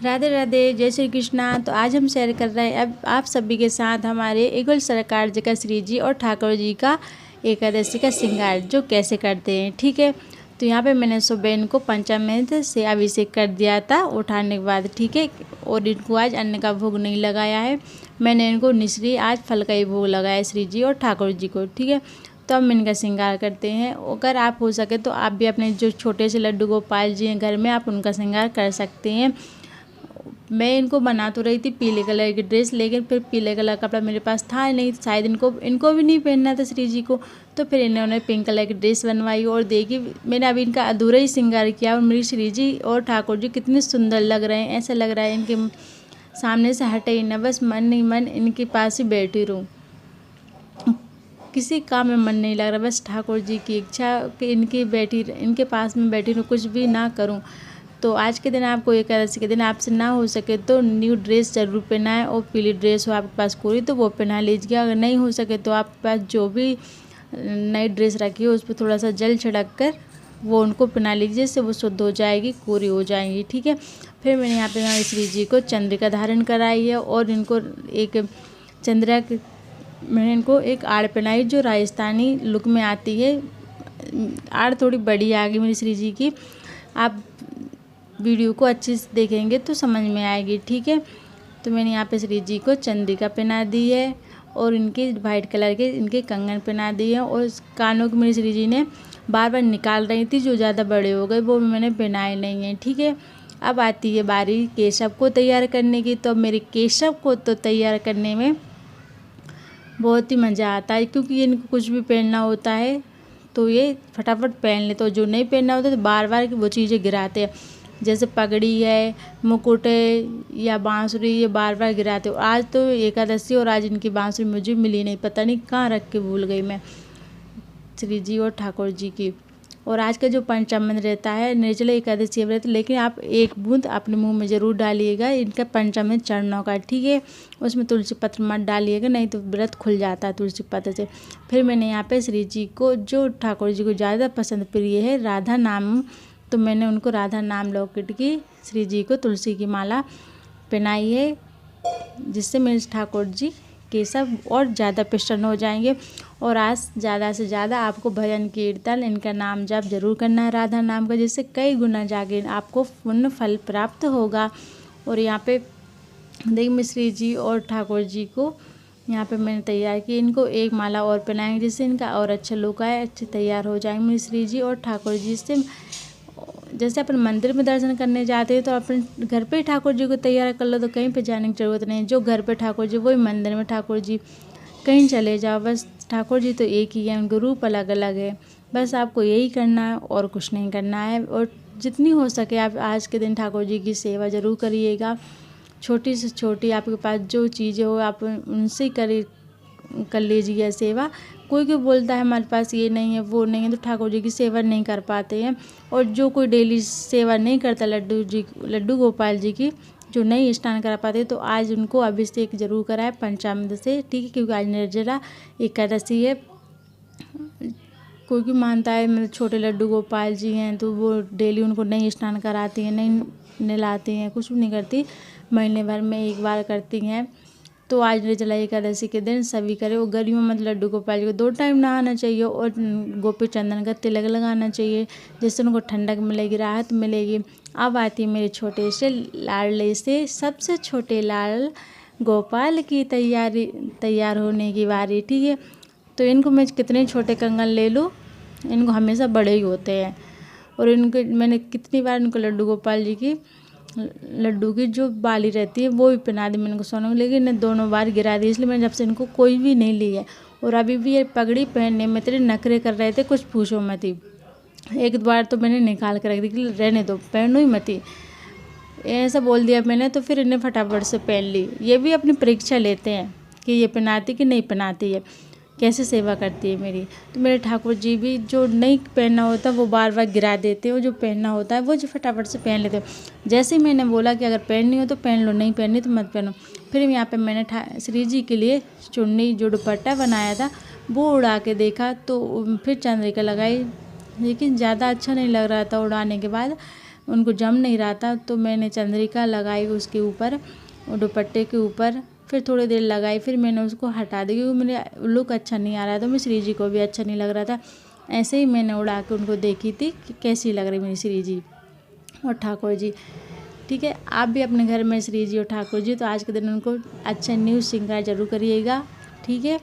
राधे राधे, जय श्री कृष्णा। तो आज हम शेयर कर रहे हैं अब आप सभी के साथ हमारे इगुल सरकार जी का श्री जी और ठाकुर जी का एकादशी का श्रृंगार जो कैसे करते हैं। ठीक है, तो यहाँ पे मैंने सुबह इनको पंचामृत से अभिषेक कर दिया था उठाने के बाद। ठीक है, और इनको आज अन्न का भोग नहीं लगाया है, मैंने इनको निश्री आज फल का ही भोग लगाया श्री जी और ठाकुर जी को। ठीक है, तो हम इनका श्रृंगार करते हैं। अगर आप हो सके तो आप भी अपने जो छोटे से लड्डू गोपाल जी हैं घर में, आप उनका श्रृंगार कर सकते हैं। मैं इनको बना तो रही थी पीले कलर की ड्रेस, लेकिन फिर पीले कलर का कपड़ा मेरे पास था नहीं, शायद इनको भी नहीं पहनना था श्री जी को, तो फिर इन्होंने पिंक कलर की ड्रेस बनवाई। और देखी मैंने अभी इनका अधूरा ही श्रृंगार किया और मेरी श्री जी और ठाकुर जी कितने सुंदर लग रहे हैं। ऐसा लग रहा है इनके सामने से हटे ही ना, बस मन ही मन इनके पास ही बैठी रहूँ, किसी काम में मन नहीं लग रहा, बस ठाकुर जी की इच्छा कि इनके पास में बैठी रहूँ, कुछ भी ना करूँ। तो आज के दिन आपको एकादशी के दिन आपसे ना हो सके तो न्यू ड्रेस जरूर पहनाएं, और पीली ड्रेस हो आपके पास कोई तो वो पहना लीजिए। अगर नहीं हो सके तो आपके पास जो भी नई ड्रेस रखी हो उस पर थोड़ा सा जल छिड़क कर वो उनको पहना लीजिए, जिससे वो शुद्ध हो जाएगी, कोरी हो जाएंगी। ठीक है, फिर मैंने यहाँ पे हमारे श्री जी को चंद्रिका धारण कराई है, और इनको एक मैंने इनको एक आड़ पहनाई जो राजस्थानी लुक में आती है। आड़ थोड़ी बड़ी आ गई मेरी श्री जी की, आप वीडियो को अच्छे से देखेंगे तो समझ में आएगी। ठीक है, तो मैंने यहाँ पे श्री जी को चंद्रिका पहना दी है, और इनके वाइट कलर के इनके कंगन पहना दिए हैं। और कानों को मेरी श्री जी ने बार बार निकाल रही थी, जो ज़्यादा बड़े हो गए वो मैंने पहनाए नहीं हैं। ठीक है, अब आती है बारी केशव को तैयार करने की। तो मेरे केशव को तो तैयार करने में बहुत ही मज़ा आता है, क्योंकि इनको कुछ भी पहनना होता है तो ये फटाफट पहन लेते, तो जो नहीं पहनना होता तो बार बार वो चीज़ें गिराते हैं, जैसे पगड़ी है, मुकुट है या बांसुरी, ये बार बार गिराते हो। आज तो एकादशी और आज इनकी बांसुरी मुझे मिली नहीं, पता नहीं कहाँ रख के भूल गई मैं श्री जी और ठाकुर जी की। और आज का जो पंचामृत रहता है निर्जला एकादशी व्रत, लेकिन आप एक बूंद अपने मुंह में ज़रूर डालिएगा इनका पंचामृत चढ़ने का। ठीक है, उसमें तुलसी पत्र मत डालिएगा, नहीं तो व्रत खुल जाता है तुलसी पत्र से। फिर मैंने यहाँ पे श्री जी को, जो ठाकुर जी को ज़्यादा पसंद प्रिय है राधा नाम, तो मैंने उनको राधा नाम लॉकेट की श्री जी को तुलसी की माला पहनाई है, जिससे मेरे ठाकुर जी केशव और ज़्यादा प्रसन्न हो जाएंगे। और आज ज़्यादा से ज़्यादा आपको भजन कीर्तन इनका नाम जाप जरूर करना है राधा नाम का, जिससे कई गुना जाके आपको पुण्य फल प्राप्त होगा। और यहाँ पे देखिए मैं श्री जी और ठाकुर जी को यहाँ पे मैंने तैयार की, इनको एक माला और पहनाएंगे जिससे इनका और अच्छा लुक आए, अच्छे तैयार हो जाएंगे मेरे श्री जी और ठाकुर जी। से जैसे अपन मंदिर में दर्शन करने जाते हैं तो अपन घर पे ठाकुर जी को तैयार कर लो, तो कहीं पे जाने की ज़रूरत नहीं। जो घर पे ठाकुर जी वही मंदिर में ठाकुर जी, कहीं चले जाओ बस ठाकुर जी तो एक ही है, उनके रूप अलग अलग है। बस आपको यही करना है और कुछ नहीं करना है। और जितनी हो सके आप आज के दिन ठाकुर जी की सेवा ज़रूर करिएगा। छोटी से छोटी आपके पास जो चीज़ें हो आप उनसे कर लीजिए सेवा। कोई बोलता है हमारे पास ये नहीं है वो नहीं है, तो ठाकुर जी की सेवा नहीं कर पाते हैं। और जो कोई डेली सेवा नहीं करता लड्डू गोपाल जी की, जो नहीं स्नान करा पाते, तो आज उनको अभिषेक जरूर कराए पंचामृत से। ठीक है, क्योंकि आज निर्जला एकादशी है। कोई मानता है मेरे छोटे लड्डू गोपाल जी हैं तो वो डेली उनको नहीं स्नान कराती हैं, नहीं नहलाती हैं, कुछ भी नहीं करती, महीने भर में एक बार करती हैं। तो आज निर्जला एकादशी के दिन सभी करें। वो गर्मियों में लड्डू गोपाल जी को 2 टाइम नहाना चाहिए, और गोपी चंदन का तिलक लगाना चाहिए, जिससे उनको ठंडक मिलेगी, राहत मिलेगी। अब आती है मेरे छोटे से लाडले से सबसे छोटे लाल गोपाल की तैयार होने की बारी। ठीक है, तो इनको मैं कितने छोटे कंगन ले लूँ, इनको हमेशा बड़े ही होते हैं। और इनको मैंने कितनी बार इनको लड्डू गोपाल जी की लड्डू की जो बाली रहती है वो भी पहना दी मैंने इनको सोने में, लेकिन इन्हें दोनों बार गिरा दी, इसलिए मैंने जब से इनको कोई भी नहीं ली है। और अभी भी ये पगड़ी पहनने में तेरे नखरे कर रहे थे, कुछ पूछो मत ही। एक बार तो मैंने निकाल कर रख दी कि रहने दो, पहनो ही मत ही, ऐसा बोल दिया मैंने। तो फिर इन्हें फटाफट से पहन ली। ये भी अपनी परीक्षा लेते हैं कि ये पहनाती कि नहीं पहनाती है, कैसे सेवा करती है मेरी। तो मेरे ठाकुर जी भी जो नहीं पहनना होता वो बार बार गिरा देते हैं, जो पहनना होता है वो जो फटाफट से पहन लेते हो। जैसे ही मैंने बोला कि अगर पहननी हो तो पहन लो, नहीं पहननी तो मत पहनो। फिर यहाँ पे मैंने श्री जी के लिए चुन्नी जो दुपट्टा बनाया था वो उड़ा के देखा, तो फिर चंद्रिका लगाई, लेकिन ज़्यादा अच्छा नहीं लग रहा था उड़ाने के बाद। उनको जम नहीं रहा था, तो मैंने चंद्रिका लगाई उसके ऊपर, दुपट्टे के ऊपर। फिर थोड़ी देर लगाई, फिर मैंने उसको हटा दी क्योंकि मेरे लुक अच्छा नहीं आ रहा था, मिश्री जी को भी अच्छा नहीं लग रहा था। ऐसे ही मैंने उड़ा के उनको देखी थी कि कैसी लग रही मेरी श्री जी और ठाकुर जी। ठीक है, आप भी अपने घर में श्री जी और ठाकुर जी तो आज के दिन उनको अच्छा न्यू श्रृंगार जरूर करिएगा। ठीक है,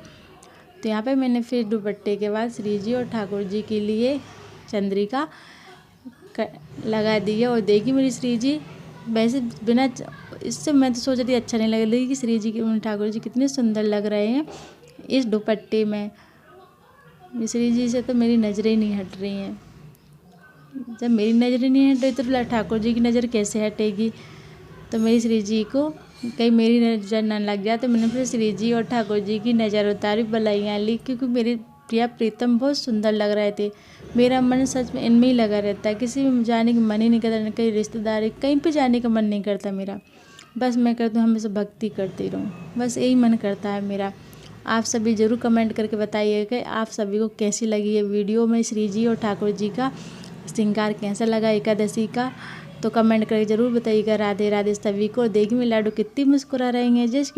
तो यहाँ पे मैंने फिर दुपट्टे के बाद श्री जी और ठाकुर जी के लिए चंद्रिका लगा दी है। और देखी मेरी श्री जी वैसे बिना इससे मैं तो सोच रही अच्छा नहीं लग रही कि श्री जी ठाकुर जी कितने सुंदर लग रहे हैं इस दुपट्टे में। श्री जी से तो मेरी नज़रें नहीं हट रही हैं। जब मेरी नज़रें नहीं हट रही तो ठाकुर जी की नज़र कैसे हटेगी। तो मेरी श्री जी को कहीं मेरी नज़र न लग जाए, तो मैंने फिर श्री जी और ठाकुर जी की नज़र उतारी, बलाइयाँ ली, क्योंकि मेरी प्रिया प्रीतम बहुत सुंदर लग रहे थे। मेरा मन सच में इनमें ही लगा रहता है, किसी में जाने का मन ही नहीं करता, कहीं रिश्तेदारी कहीं पे जाने का मन नहीं करता मेरा। बस मैं करती हूँ हमेशा भक्ति करती रहूँ, बस यही मन करता है मेरा। आप सभी ज़रूर कमेंट करके बताइएगा कि आप सभी को कैसी लगी ये वीडियो में श्री जी और ठाकुर जी का श्रृंगार कैसा लगा एकादशी का। तो कमेंट करके ज़रूर बताइएगा। राधे राधे सभी को। देखिए मेरे लाडू कितनी मुस्कुरा रही हैं। जय